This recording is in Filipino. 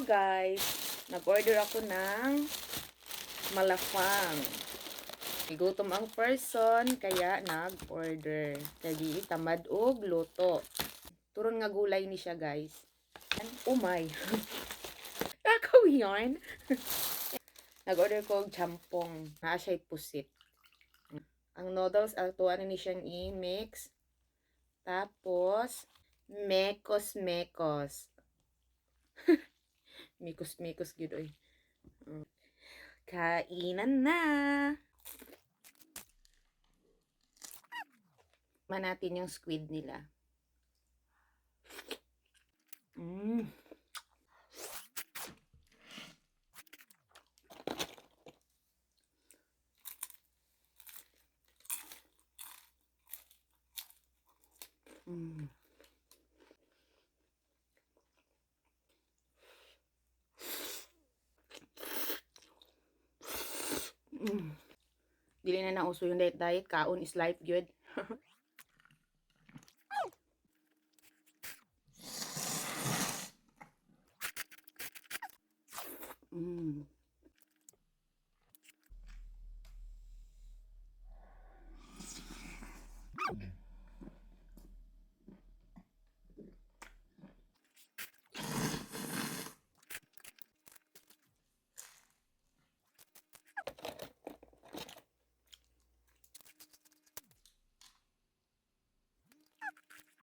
guys, nag-order ako ng malafang. Igutom ang person, kaya nag-order. Kaya tamad og luto. Turon nga gulay ni siya guys. Umay. Takaw yarn. Nag-order ko og champong. Naa siya'y pusit. Ang noodles, atuan ni siyang i-mix. Tapos, mekos-mekos. Mikos-mikos gyud oy. Kainan na. Man natin yung squid nila. Mm. Mm. Dili na nauso yung diet. Kaon is life good.